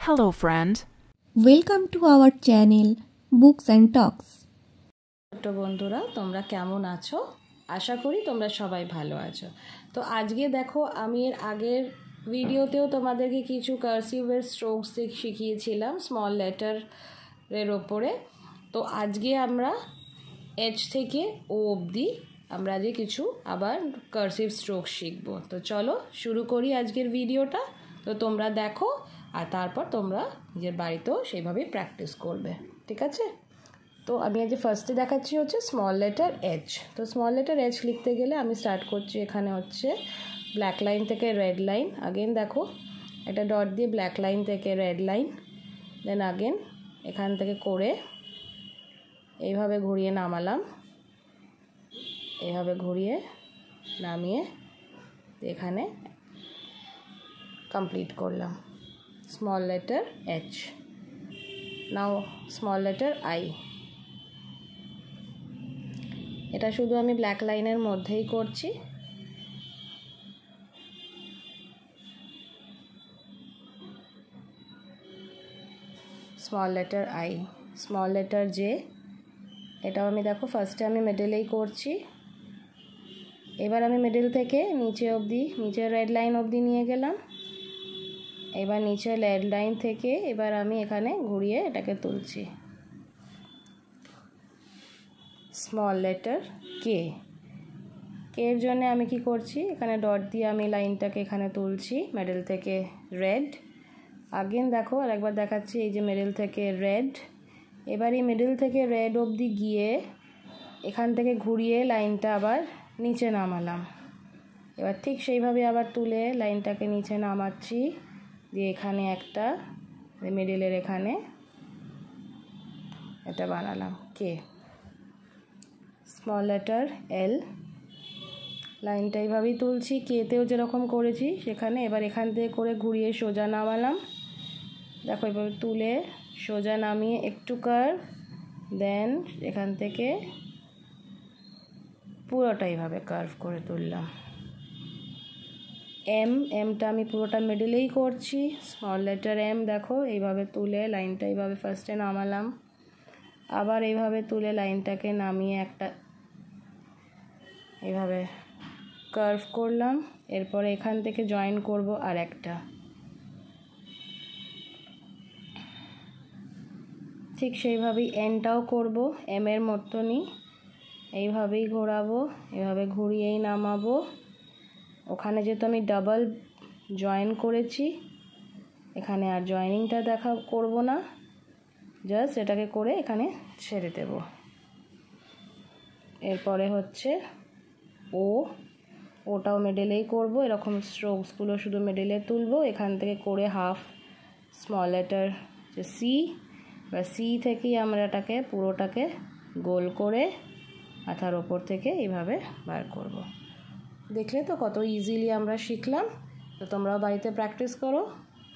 Hello friend. Welcome to our channel Books and Talks. ছোট বন্ধুরা তোমরা কেমন আছো? আশা করি তোমরা সবাই ভালো আছো। তো আজকে দেখো আমি এর আগের ভিডিওতেও তোমাদেরকে কিছু কার্সিভের স্ট্রোকস শিখিয়েছিলাম স্মল লেটারের ওপরে। তো আজকে আমরা এইচ থেকে ও অবধি আমরা আজকে কিছু আবার কার্সিভ স্ট্রোক শিখবো। তো চলো শুরু করি আজকের ভিডিওটা। তো তোমরা দেখো আর তারপর তোমরা নিজের বাড়িতেও সেইভাবেই প্র্যাকটিস করবে, ঠিক আছে? তো আমি আজ ফার্স্টে দেখাচ্ছি হচ্ছে স্মল লেটার এইচ। তো স্মল লেটার এইচ লিখতে গেলে আমি স্টার্ট করছি, এখানে হচ্ছে ব্ল্যাক লাইন থেকে রেড লাইন, আগেন দেখো একটা ডট দিয়ে ব্ল্যাক লাইন থেকে রেড লাইন, দেন আগেন এখান থেকে করে এইভাবে ঘুরিয়ে নামালাম, এইভাবে ঘুরিয়ে নামিয়ে এখানে কমপ্লিট করলাম small letter H. Now small letter I, এটা শুধু আমি ব্ল্যাক লাইনের মধ্যেই করছি। Small letter I, small letter J, এটাও আমি দেখো ফার্স্টে আমি মিডলেই করছি। এবার আমি মিডল থেকে নিচে অবধি, নিচের রেড লাইন অবধি নিয়ে গেলাম। এবার নিচের রেড লাইন থেকে এবার আমি এখানে ঘুরিয়ে এটাকে তুলছি। স্মল লেটার কে, এর জন্য আমি কি করছি, এখানে ডট দিয়ে আমি লাইনটাকে এখানে তুলছি মিডল থেকে রেড। আগেন দেখো আর একবার দেখাচ্ছি, এই যে মিডল থেকে রেড, এবার এই মিডল থেকে রেড অবধি গিয়ে এখান থেকে ঘুরিয়ে লাইনটা আবার নিচে নামালাম। এবার ঠিক সেইভাবে আবার তুলে লাইনটাকে নিচে নামাচ্ছি, দিয়ে এখানে একটা মিডলের এখানে এটা বানালাম কে। স্মল লেটার এল, লাইনটা এইভাবেই তুলছি, কেতেও যেরকম করেছি সেখানে। এবার এখান থেকে করে ঘুরিয়ে সোজা নামালাম, দেখো এভাবে তুলে সোজা নামিয়ে একটু কার্ভ, দেন এখান থেকে পুরোটা এইভাবে কার্ভ করে তুললাম। এম, এমটা আমি পুরোটা মিডলেই করছি। স্মল লেটার এম, দেখো এইভাবে তুলে লাইনটা এইভাবে ফার্স্টে নামালাম, আবার এইভাবে তুলে লাইনটাকে নামিয়ে একটা এইভাবে কার্ভ করলাম। এরপরে এখান থেকে জয়েন করব আর একটা, ঠিক সেইভাবেই এনটাও করব এম এর মতনই, এইভাবেই ঘোরাবো, এভাবে ঘুরিয়েই নামাবো। ওখানে যেহেতু আমি ডাবল জয়েন করেছি, এখানে আর জয়েনিংটা করব না, জাস্ট এটাকে করে এখানে ছেড়ে দেব। এরপরে হচ্ছে ও, ওটাও মিডলেই করব, এরকম স্ট্রোকসগুলো শুধু মিডলে তুলব, এখান থেকে করে হাফ স্মল লেটার যে সি, বা সি থেকেই আমরা এটাকে পুরোটাকে গোল করে মাথার ওপর থেকে এইভাবে বার করব। দেখলে তো কত ইজিলি আমরা শিখলাম। তো তোমরাও বাড়িতে প্র্যাকটিস করো।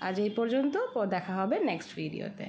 আজ এই পর্যন্ত, দেখা হবে নেক্সট ভিডিওতে।